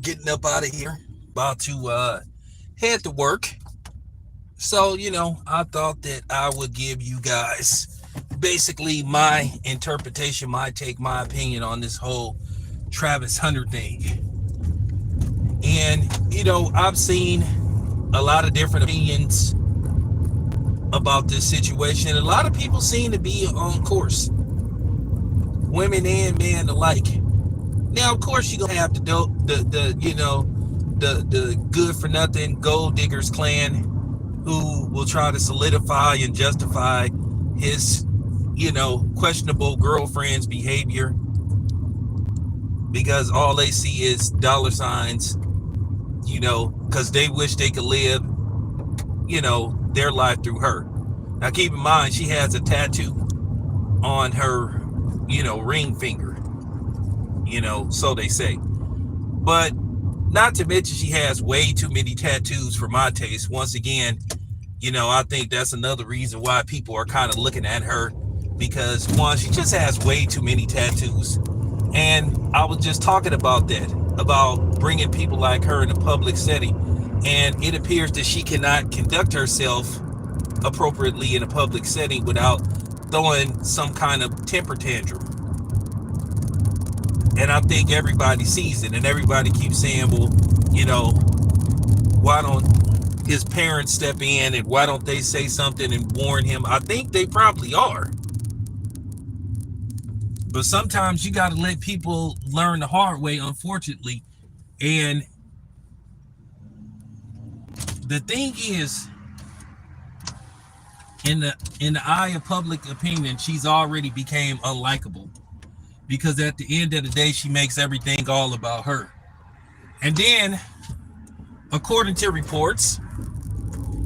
getting up out of here, about to head to work. So, I thought that I would give you guys basically my interpretation, my take, my opinion on this whole Travis Hunter thing. And, I've seen a lot of different opinions about this situation. A lot of people seem to be on course, women and men alike. Now, of course, you're gonna have the good for nothing gold diggers clan who will try to solidify and justify his, questionable girlfriend's behavior because all they see is dollar signs, because they wish they could live, their life through her. Now, keep in mind, she has a tattoo on her, ring finger, so they say. But not to mention, she has way too many tattoos for my taste. Once again, I think that's another reason why people are kind of looking at her because, one, she just has way too many tattoos. And I was just talking about that, about bringing people like her in a public setting. And it appears that she cannot conduct herself appropriately in a public setting without throwing some kind of temper tantrum. And I think everybody sees it, and everybody keeps saying, well, why don't his parents step in and why don't they say something and warn him? I think they probably are. But sometimes you got to let people learn the hard way, unfortunately. And the thing is, in the eye of public opinion, she's already became unlikable. Because at the end of the day, she makes everything all about her. And then, according to reports,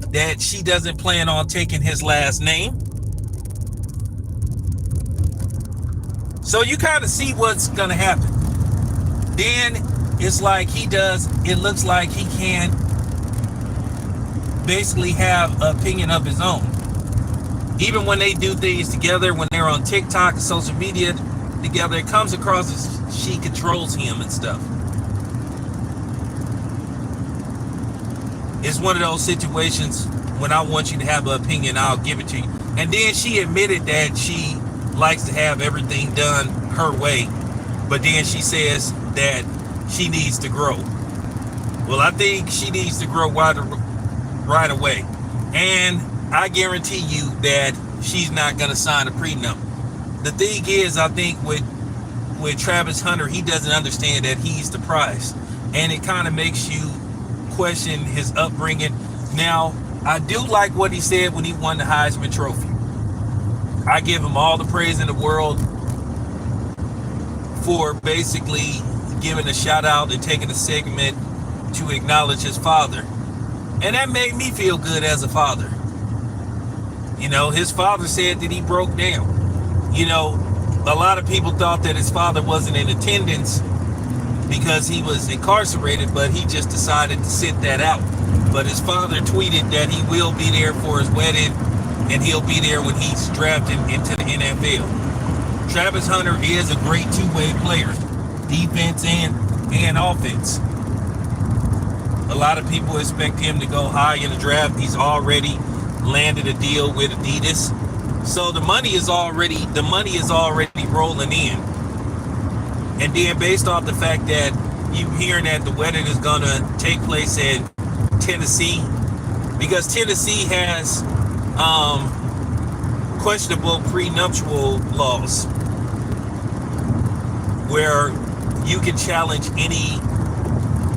that she doesn't plan on taking his last name. So you kind of see what's going to happen. Then it's like it looks like he can basically have an opinion of his own. Even when they do things together, when they're on TikTok and social media together, it comes across as she controls him and stuff. It's one of those situations when I want you to have an opinion, I'll give it to you. And then she admitted that she likes to have everything done her way, but then she says that she needs to grow. Well, I think she needs to grow right away. And I guarantee you that she's not going to sign a prenup. The thing is, I think with Travis Hunter, he doesn't understand that he's the prize. And it kind of makes you question his upbringing. Now, I do like what he said when he won the Heisman Trophy. I give him all the praise in the world for basically giving a shout out and taking a segment to acknowledge his father. And that made me feel good as a father. His father said that he broke down. A lot of people thought that his father wasn't in attendance because he was incarcerated, but he just decided to sit that out. But his father tweeted that he will be there for his wedding and he'll be there when he's drafted into the NFL. Travis Hunter is a great two-way player, defense and offense. A lot of people expect him to go high in the draft. He's already landed a deal with Adidas. So the money is already rolling in. And then based off the fact that you hearing that the wedding is gonna take place in Tennessee, because Tennessee has questionable prenuptial laws where you can challenge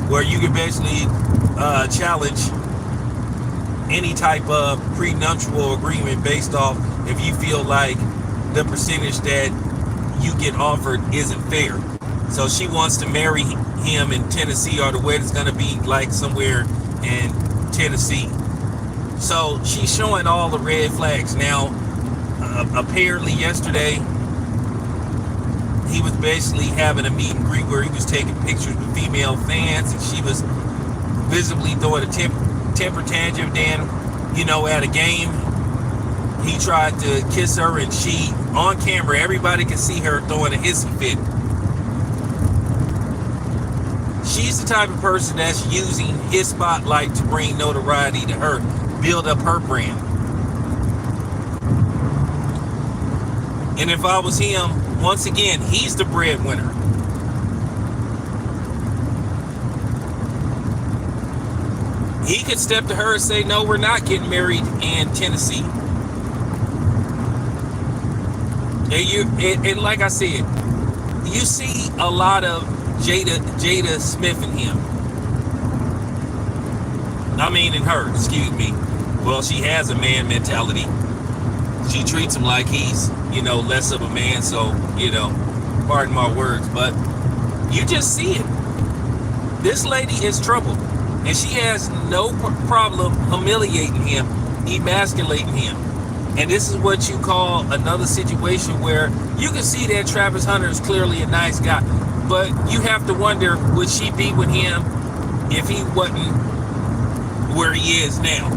where you can basically challenge any type of prenuptial agreement based off if you feel like the percentage that you get offered isn't fair. So she wants to marry him in Tennessee, or the wedding's going to be like somewhere in Tennessee. So she's showing all the red flags. Now, apparently yesterday, he was basically having a meet and greet where he was taking pictures with female fans, and she was visibly throwing a temper tantrum. Then, at a game, he tried to kiss her, and she, on camera, everybody could see her throwing a hissy fit. She's the type of person that's using his spotlight to bring notoriety to her, build up her brand. And if I was him, once again, he's the breadwinner. He could step to her and say, no, we're not getting married in Tennessee. And like I said, you see a lot of Jada Smith in him. I mean in her, excuse me. Well, she has a man mentality. She treats him like he's, less of a man. So, pardon my words, but you just see it. This lady is trouble. And she has no problem humiliating him, emasculating him. And this is what you call another situation where you can see that Travis Hunter is clearly a nice guy. But you have to wonder, would she be with him if he wasn't where he is now?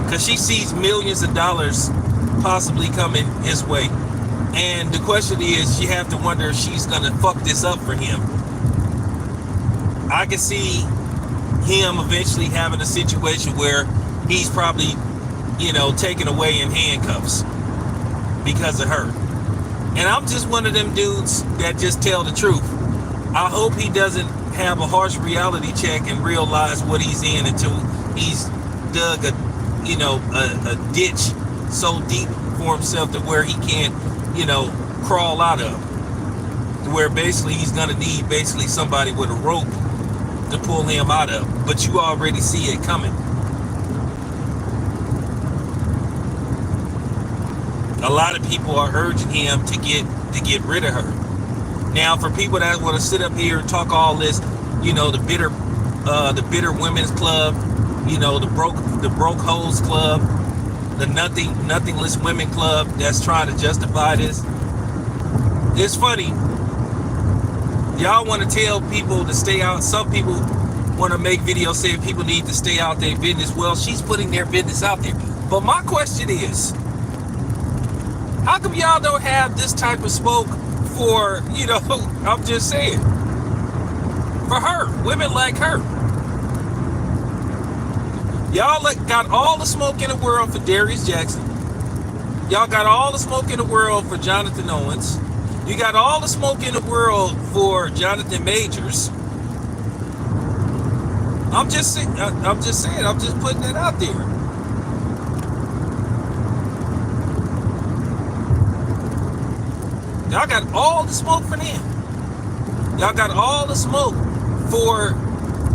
Because she sees millions of dollars possibly coming his way. And the question is, you have to wonder if she's going to fuck this up for him. I can see him eventually having a situation where he's probably, taken away in handcuffs because of her. And I'm just one of them dudes that just tell the truth. I hope he doesn't have a harsh reality check and realize what he's in until he's dug a ditch so deep for himself to where he can't, crawl out of. To where basically he's gonna need somebody with a rope to pull him out of. But you already see it coming. A lot of people are urging him to get rid of her. Now, for people that want to sit up here and talk all this, the bitter women's club, the broke hoes club, the nothingless women club that's trying to justify this. It's funny. Y'all want to tell people to stay out. Some people want to make videos saying people need to stay out their business. Well, she's putting their business out there. But my question is, how come y'all don't have this type of smoke for, I'm just saying, for her, women like her? Y'all got all the smoke in the world for Darius Jackson. Y'all got all the smoke in the world for Jonathan Owens. You got all the smoke in the world for Jonathan Majors. I'm just saying, I'm just putting it out there. Y'all got all the smoke for them. Y'all got all the smoke for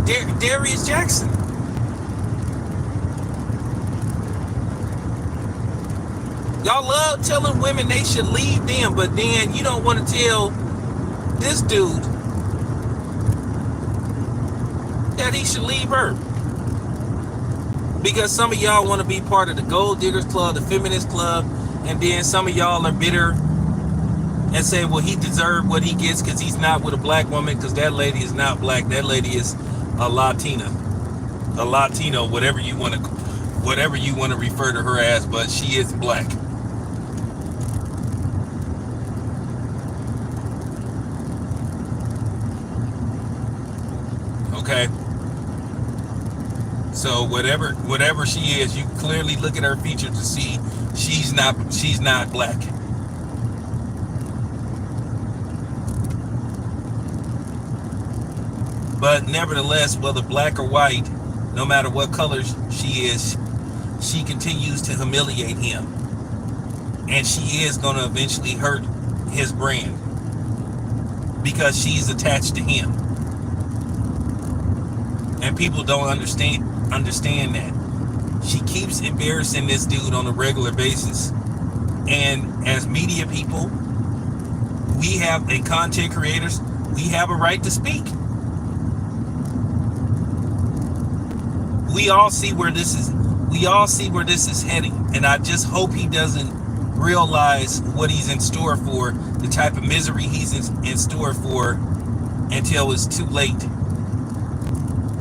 Darius Jackson. Y'all love telling women they should leave them, but then you don't want to tell this dude that he should leave her. Because some of y'all want to be part of the Gold Diggers Club, the Feminist Club, and then some of y'all are bitter and say, well, he deserved what he gets because he's not with a black woman, because that lady is not black. That lady is a Latina. A Latino, whatever you want to refer to her as, but she is black. Okay. So whatever she is, you clearly look at her features to see she's not black. But nevertheless, whether black or white, no matter what color she is, she continues to humiliate him. And she is going to eventually hurt his brand because she's attached to him. And people don't understand that. She keeps embarrassing this dude on a regular basis. And as media people, and content creators, we have a right to speak. We all see where this is heading, and I just hope he doesn't realize what he's in store for, the type of misery he's in store for until it's too late.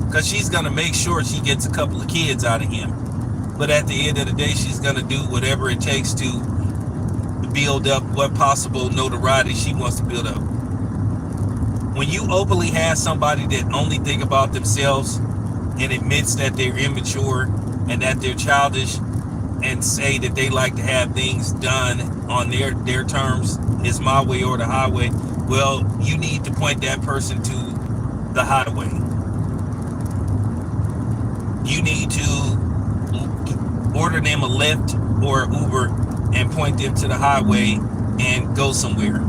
Because she's going to make sure she gets a couple of kids out of him. But at the end of the day, she's going to do whatever it takes to build up what possible notoriety she wants to build up. When you openly have somebody that only think about themselves and admits that they're immature and that they're childish and say that they like to have things done on their terms, is my way or the highway, well, you need to point that person to the highway. You need to order them a Lyft or Uber and point them to the highway and go somewhere.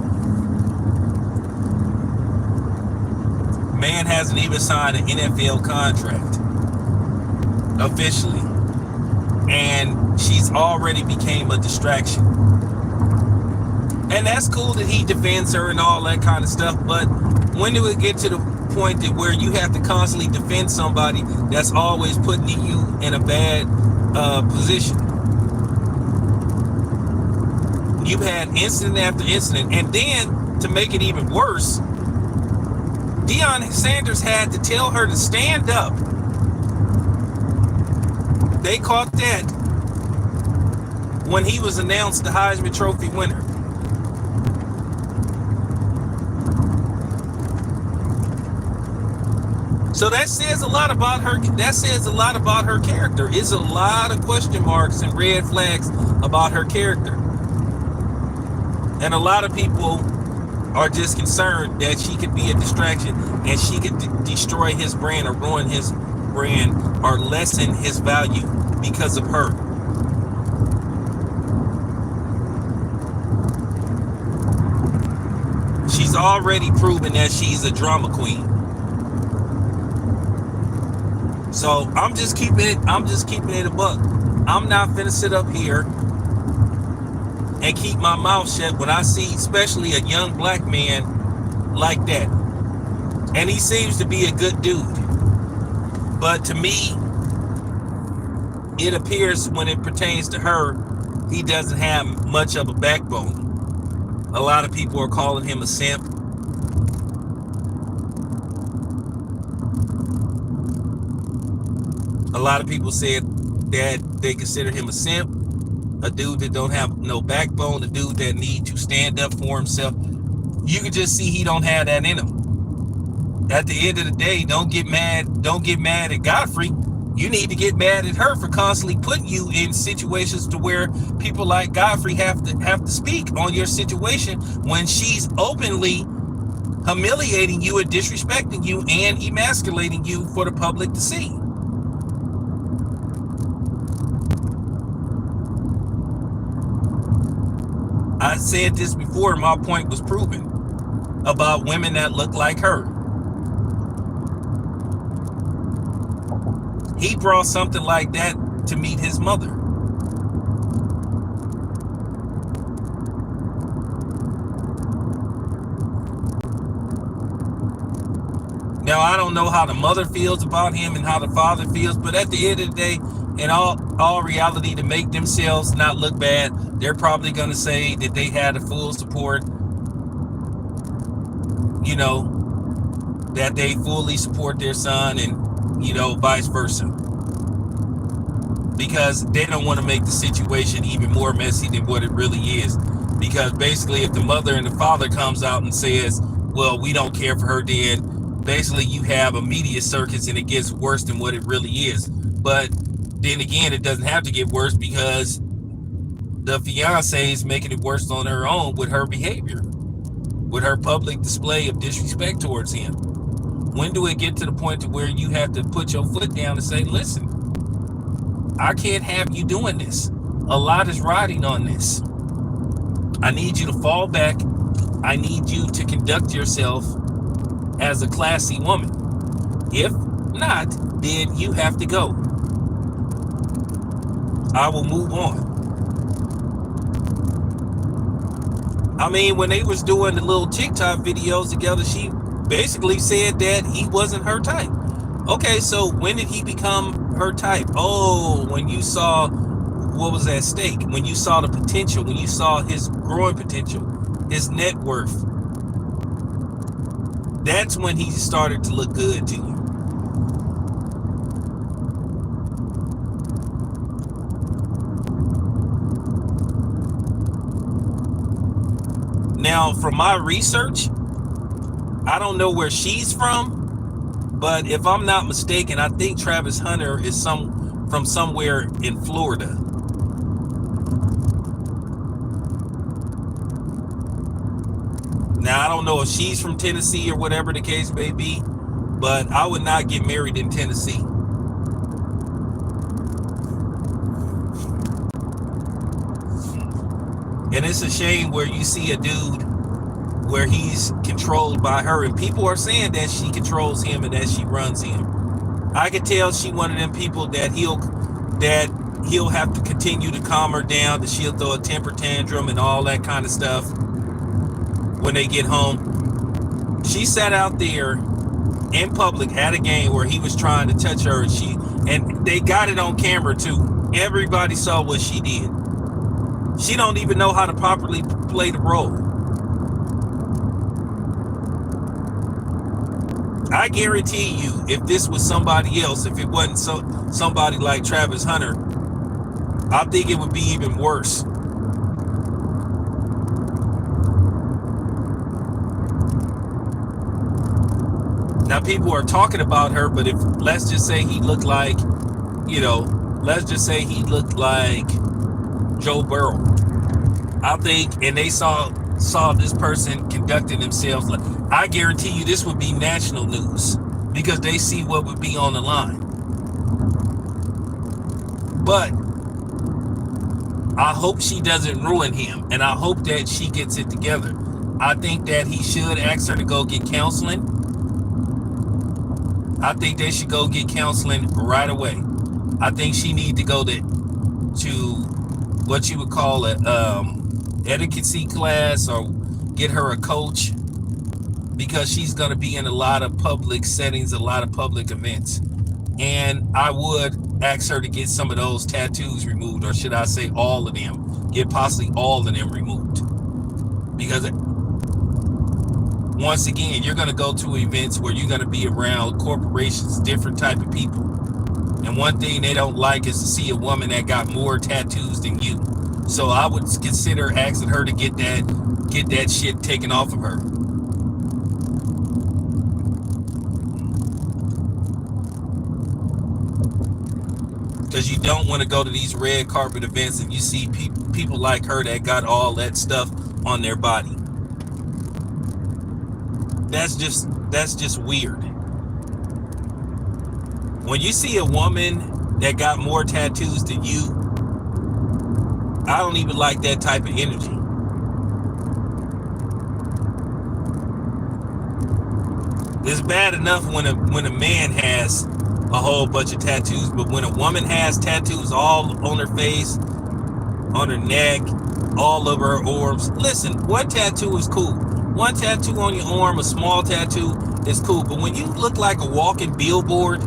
Man hasn't even signed an NFL contract officially, and she's already became a distraction. And that's cool that he defends her and all that kind of stuff, but when do it get to the point that where you have to constantly defend somebody that's always putting you in a bad position? You've had incident after incident, and then to make it even worse, Deion Sanders had to tell her to stand up. They caught that when he was announced the Heisman Trophy winner. So that says a lot about her. That says a lot about her character. It's a lot of question marks and red flags about her character. And a lot of people are just concerned that she could be a distraction and she could destroy his brand or ruin his brand or lessen his value because of her. She's already proven that she's a drama queen. So I'm just keeping it a buck. I'm not finna sit up here and keep my mouth shut when I see especially a young black man like that. And he seems to be a good dude. But to me, it appears when it pertains to her, he doesn't have much of a backbone. A lot of people are calling him a simp. A lot of people said that they consider him a simp, a dude that don't have no backbone, a dude that need to stand up for himself. You can just see he don't have that in him. At the end of the day, don't get mad at Godfrey. You need to get mad at her for constantly putting you in situations to where people like Godfrey have to speak on your situation when she's openly humiliating you and disrespecting you and emasculating you for the public to see. I said this before, my point was proven about women that look like her. He brought something like that to meet his mother. Now, I don't know how the mother feels about him and how the father feels, but at the end of the day, in all reality, to make themselves not look bad, they're probably going to say that they had the full support, you know, that they fully support their son and, you know, vice versa. Because they don't want to make the situation even more messy than what it really is. Because basically, if the mother and the father comes out and says, well, we don't care for her, then basically you have a media circus and it gets worse than what it really is. But then again, it doesn't have to get worse because the fiance is making it worse on her own with her behavior, with her public display of disrespect towards him. When do it get to the point to where you have to put your foot down and say, listen, I can't have you doing this. A lot is riding on this. I need you to fall back. I need you to conduct yourself as a classy woman. If not, then you have to go. I will move on. I mean, when they was doing the little TikTok videos together, she basically said that he wasn't her type. Okay, so when did he become her type? Oh, when you saw what was at stake, when you saw the potential, when you saw his growing potential, his net worth. That's when he started to look good to you. Now, from my research, I don't know where she's from, but if I'm not mistaken, I think Travis Hunter is from somewhere in Florida. Now, I don't know if she's from Tennessee or whatever the case may be, but I would not get married in Tennessee. And it's a shame where you see a dude where he's controlled by her, and people are saying that she controls him and that she runs him. I could tell she one of them people that he'll have to continue to calm her down, that she'll throw a temper tantrum and all that kind of stuff when they get home. She sat out there in public at a game where he was trying to touch her, and they got it on camera too. Everybody saw what she did. She don't even know how to properly play the role. I guarantee you, if this was somebody else, if it wasn't somebody like Travis Hunter, I think it would be even worse. Now, people are talking about her, but if let's just say he looked like, let's just say he looked like Joe Burrow, I think, and they saw this person conducting themselves like, I guarantee you this would be national news because they see what would be on the line. But I hope she doesn't ruin him, and I hope that she gets it together. I think that he should ask her to go get counseling. I think they should go get counseling right away. I think she needs to go to what you would call a etiquette class, or get her a coach, because she's going to be in a lot of public settings, a lot of public events. And I would ask her to get some of those tattoos removed, or should I say all of them, get possibly all of them removed. Because once again, you're going to go to events where you're going to be around corporations, different type of people. And one thing they don't like is to see a woman that got more tattoos than you. So I would consider asking her to get that shit taken off of her. Because you don't want to go to these red carpet events and you see people like her that got all that stuff on their body. That's just weird. When you see a woman that got more tattoos than you, I don't even like that type of energy. It's bad enough when a man has a whole bunch of tattoos, but when a woman has tattoos all on her face, on her neck, all over her arms. Listen, one tattoo is cool. One tattoo on your arm, a small tattoo, is cool. But when you look like a walking billboard,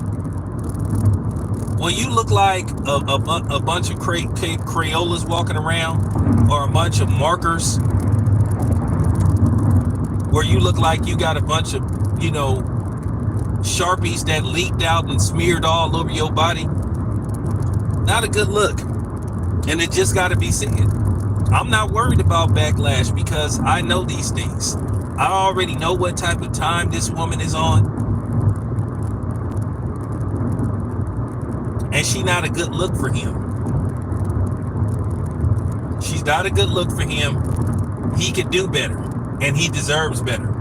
when you look like a bunch of Crayolas walking around, or a bunch of markers, where you look like you got a bunch of, Sharpies that leaked out and smeared all over your body, not a good look. And it just got to be said. I'm not worried about backlash because I know these things. I already know what type of time this woman is on. And she's not a good look for him. She's not a good look for him. He could do better, and he deserves better.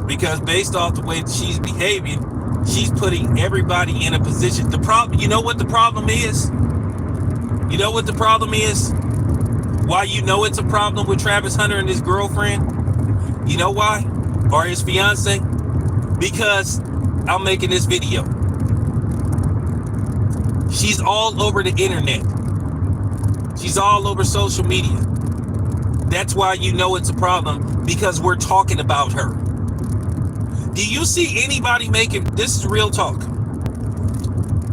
Because based off the way that she's behaving, she's putting everybody in a position. You know what the problem is? You know what the problem is? Why you know it's a problem with Travis Hunter and his girlfriend? You know why? Or his fiance? Because I'm making this video. She's all over the internet. She's all over social media. That's why you know it's a problem, because we're talking about her. Do you see anybody making, this is real talk,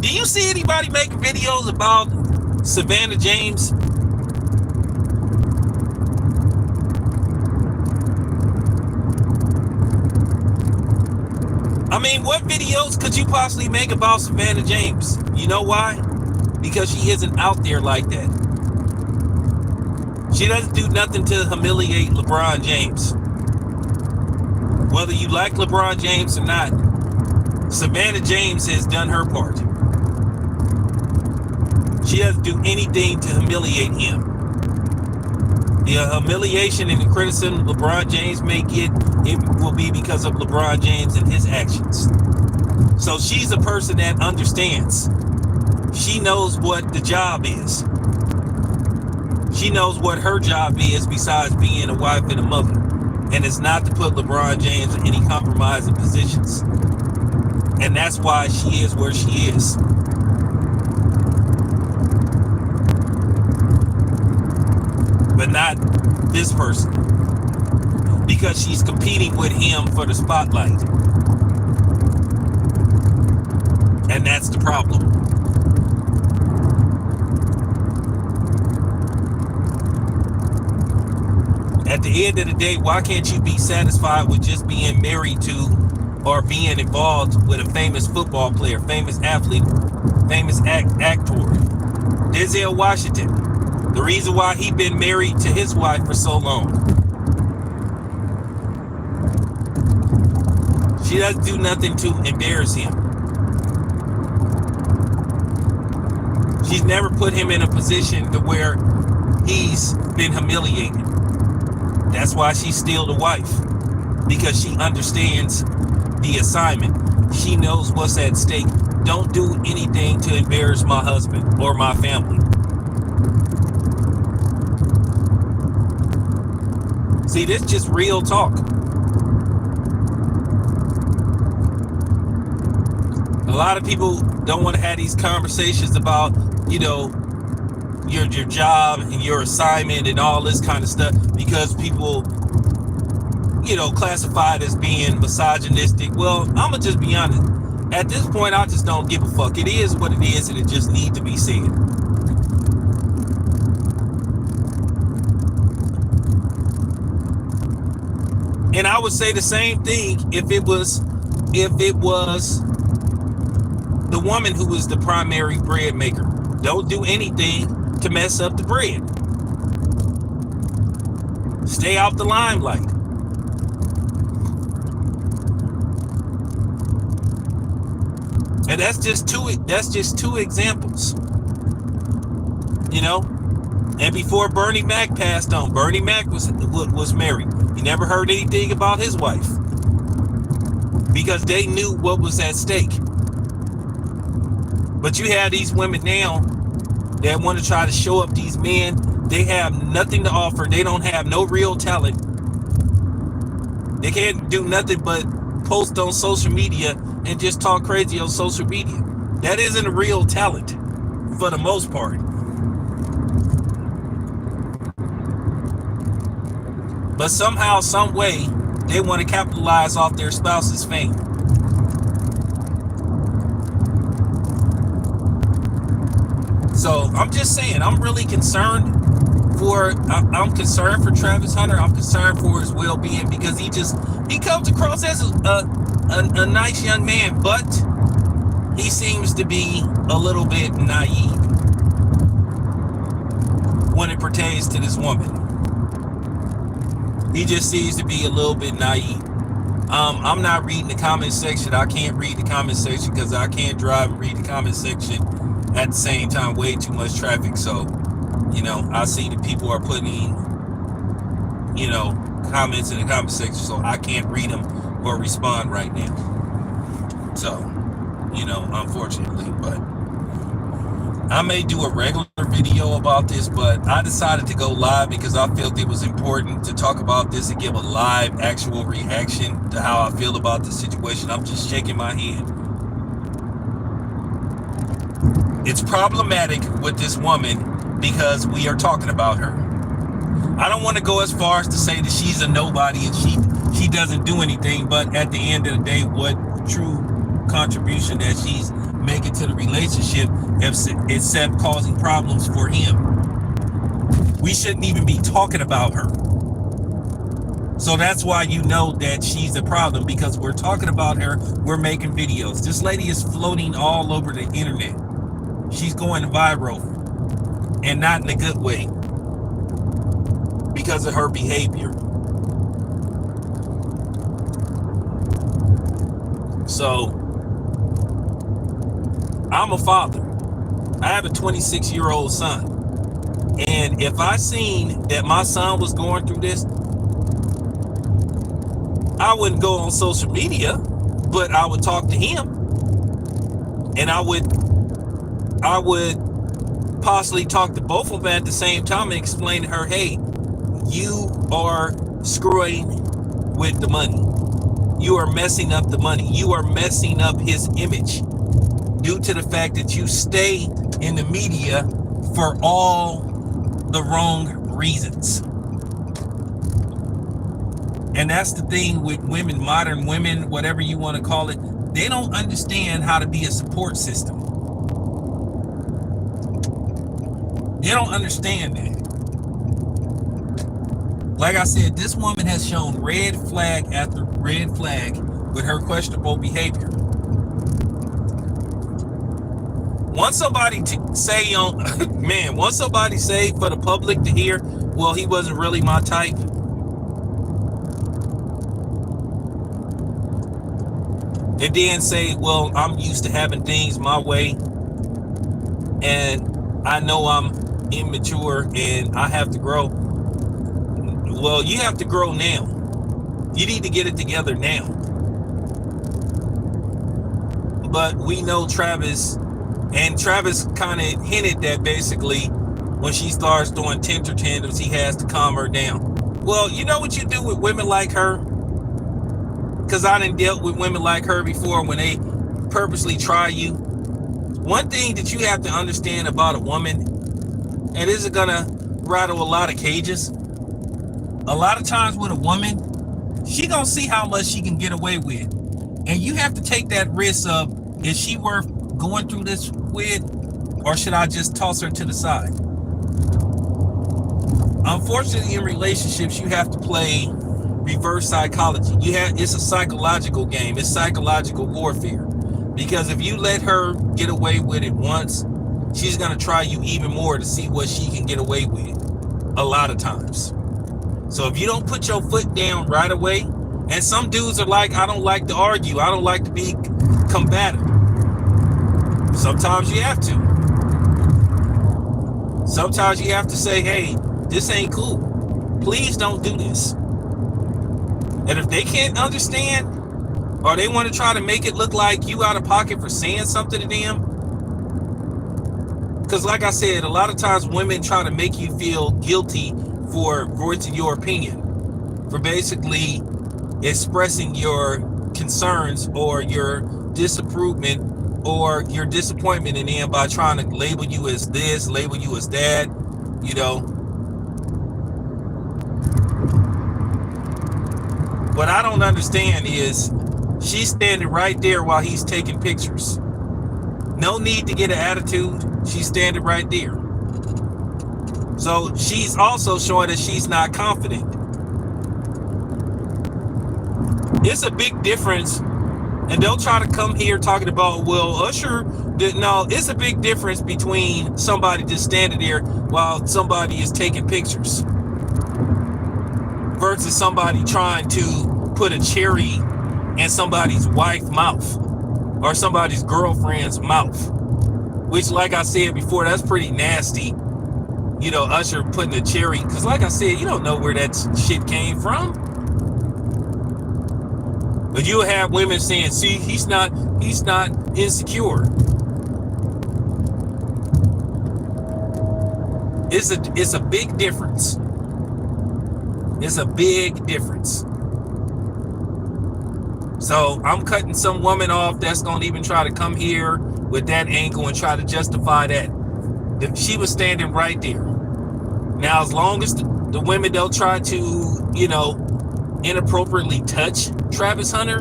do you see anybody making videos about Savannah James? I mean, what videos could you possibly make about Savannah James? You know why? Because she isn't out there like that. She doesn't do nothing to humiliate LeBron James. Whether you like LeBron James or not, Savannah James has done her part. She doesn't do anything to humiliate him. The humiliation and the criticism LeBron James may get, it will be because of LeBron James and his actions. So she's a person that understands. She knows what the job is. She knows what her job is besides being a wife and a mother. And it's not to put LeBron James in any compromising positions. And that's why she is where she is. But not this person. Because she's competing with him for the spotlight. And that's the problem. At the end of the day, why can't you be satisfied with just being married to or being involved with a famous football player, famous athlete, famous actor? Denzel Washington. The reason why he been married to his wife for so long. She doesn't do nothing to embarrass him. She's never put him in a position to where he's been humiliated. That's why she's still the wife. Because she understands the assignment. She knows what's at stake. Don't do anything to embarrass my husband or my family. See, this is just real talk. A lot of people don't want to have these conversations about, you know, your job and your assignment and all this kind of stuff because people, you know, classify it as being misogynistic. Well, I'm gonna just be honest. At this point, I just don't give a fuck. It is what it is, and it just needs to be said. And I would say the same thing if it was the woman who was the primary bread maker. Don't do anything to mess up the bread. Stay out the limelight. And that's just two examples. You know? And before Bernie Mac passed on, Bernie Mac was married. You never heard anything about his wife. Because they knew what was at stake. But you have these women now that want to try to show up these men. They have nothing to offer. They don't have no real talent. They can't do nothing but post on social media and just talk crazy on social media. That isn't a real talent for the most part. But somehow, some way, they want to capitalize off their spouse's fame. So I'm just saying, I'm really concerned I'm concerned for Travis Hunter. I'm concerned for his well-being because he comes across as a nice young man, but he seems to be a little bit naive when it pertains to this woman. He just seems to be a little bit naive. I'm not reading the comment section. I can't read the comment section because I can't drive and read the comment section at the same time. Way too much traffic. So, you know, I see that people are putting, you know, comments in the comment section. So I can't read them or respond right now. So, you know, unfortunately, but I may do a regular video about this, but I decided to go live because I felt it was important to talk about this and give a live actual reaction to how I feel about the situation. I'm just shaking my head. It's problematic with this woman because we are talking about her. I don't want to go as far as to say that she's a nobody and she doesn't do anything, but at the end of the day, what true contribution that she's making to the relationship except causing problems for him. We shouldn't even be talking about her. So that's why you know that she's a problem, because we're talking about her, we're making videos. This lady is floating all over the internet. She's going viral, and not in a good way. because of her behavior. So I'm a father. I have a 26-year-old son. And if I seen that my son was going through this, I wouldn't go on social media, but I would talk to him. And I would possibly talk to both of them at the same time and explain to her, hey, you are screwing with the money. You are messing up the money. You are messing up his image due to the fact that you stay in the media for all the wrong reasons. And that's the thing with women, modern women, whatever you want to call it. They don't understand how to be a support system. They don't understand that. Like I said, this woman has shown red flag after red flag with her questionable behavior. Once somebody say once somebody say for the public to hear, well, he wasn't really my type. And then say, well, I'm used to having things my way, and I know I'm immature and I have to grow. Well, you have to grow now. You need to get it together now. But we know Travis kind of hinted that basically when she starts doing temper tantrums, he has to calm her down. Well, you know what you do with women like her? Because I done dealt with women like her before when they purposely try you. One thing that you have to understand about a woman, and this is gonna rattle a lot of cages. A lot of times with a woman, she gonna see how much she can get away with. And you have to take that risk of, is she worth going through this with, or should I just toss her to the side? Unfortunately, in relationships, you have to play reverse psychology. It's a psychological game. It's psychological warfare. Because if you let her get away with it once, she's gonna try you even more to see what she can get away with a lot of times. So if you don't put your foot down right away, and some dudes are like, I don't like to argue, I don't like to be combative. Sometimes you have to. Sometimes you have to say, hey, this ain't cool. Please don't do this. And if they can't understand, or they want to try to make it look like you out of pocket for saying something to them, because like I said, a lot of times women try to make you feel guilty for voicing your opinion, for basically expressing your concerns or your disapproval or your disappointment in them by trying to label you as this, label you as that, you know. What I don't understand is she's standing right there while he's taking pictures. No need to get an attitude. She's standing right there. So she's also showing that she's not confident. It's a big difference. And they'll try to come here talking about, well, Usher didn't know. It's a big difference between somebody just standing there while somebody is taking pictures versus somebody trying to put a cherry in somebody's wife's mouth or somebody's girlfriend's mouth, which, like I said before, that's pretty nasty. You know, Usher putting a cherry, because like I said, you don't know where that shit came from. But you'll have women saying, see, he's not insecure. It's a big difference. It's a big difference. So I'm cutting some woman off that's gonna even try to come here with that angle and try to justify that. She was standing right there. Now, as long as the women don't try to, you know, inappropriately touch Travis Hunter,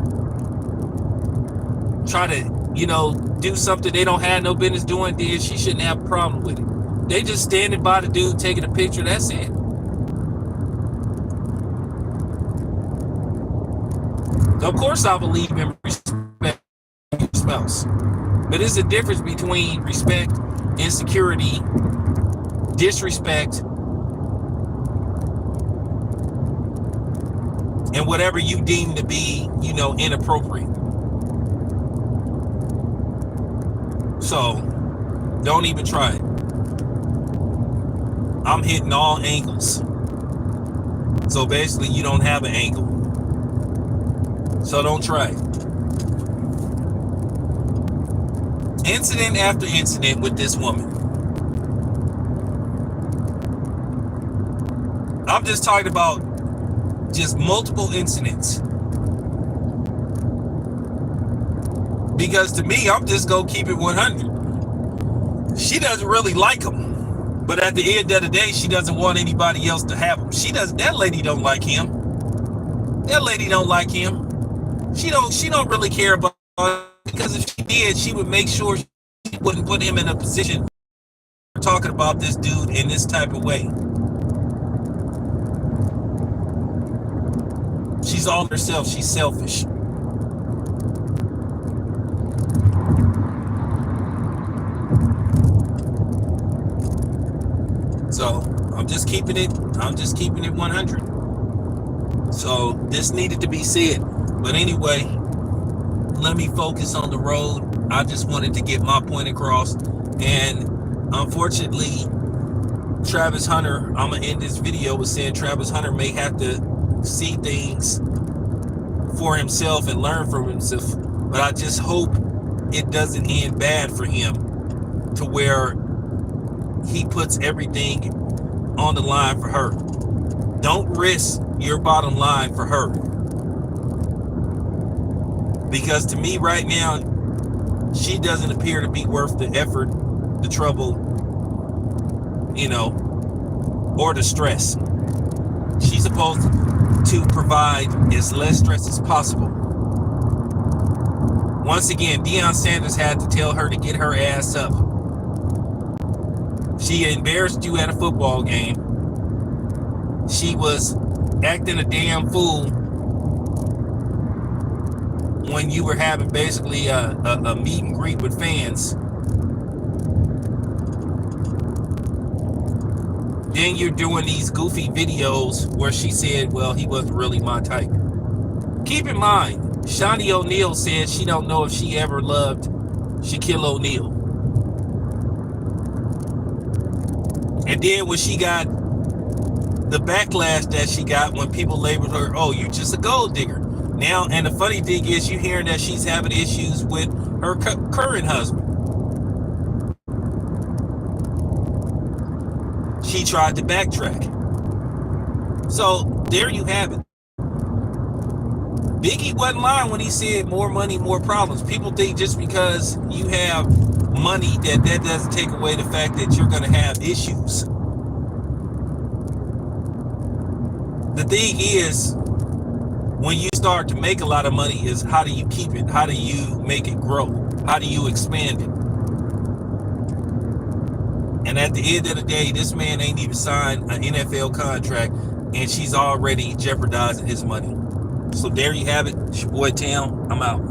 try to, you know, do something they don't have no business doing, then she shouldn't have a problem with it. They just standing by the dude taking a picture, that's it. Of course I believe in respect your spouse, but there's a difference between respect, insecurity, disrespect, and whatever you deem to be, inappropriate. So don't even try it. I'm hitting all angles. So basically you don't have an angle. So don't try it. Incident after incident with this woman. I'm just talking about just multiple incidents. Because to me, I'm just going to keep it 100. She doesn't really like him. But at the end of the day, she doesn't want anybody else to have him. That lady don't like him. That lady don't like him. She don't really care about it, because if she did, she would make sure she wouldn't put him in a position of talking about this dude in this type of way. She's all herself. She's selfish. So I'm just keeping it 100. So this needed to be said. But anyway, let me focus on the road. I just wanted to get my point across. And unfortunately, Travis Hunter, I'm going to end this video with saying Travis Hunter may have to see things for himself and learn from himself. But I just hope it doesn't end bad for him, to where he puts everything on the line for her. Don't risk your bottom line for her. Because to me right now, she doesn't appear to be worth the effort, the trouble, or the stress. She's supposed to provide as less stress as possible. Once again, Deion Sanders had to tell her to get her ass up. She embarrassed you at a football game. She was acting a damn fool when you were having basically a meet and greet with fans. Then you're doing these goofy videos where she said, well, he wasn't really my type. Keep in mind, Shaunie O'Neal said she don't know if she ever loved Shaquille O'Neal. And then when she got the backlash that she got when people labeled her, oh, you just a gold digger. Now, and the funny thing is, you hearing that she's having issues with her current husband. She tried to backtrack. So there you have it. Biggie wasn't lying when he said more money, more problems. People think just because you have money that doesn't take away the fact that you're going to have issues. The thing is, when you start to make a lot of money, is how do you keep it? How do you make it grow? How do you expand it? And at the end of the day, this man ain't even signed an NFL contract, and she's already jeopardizing his money. So there you have it. It's your boy Tam. I'm out.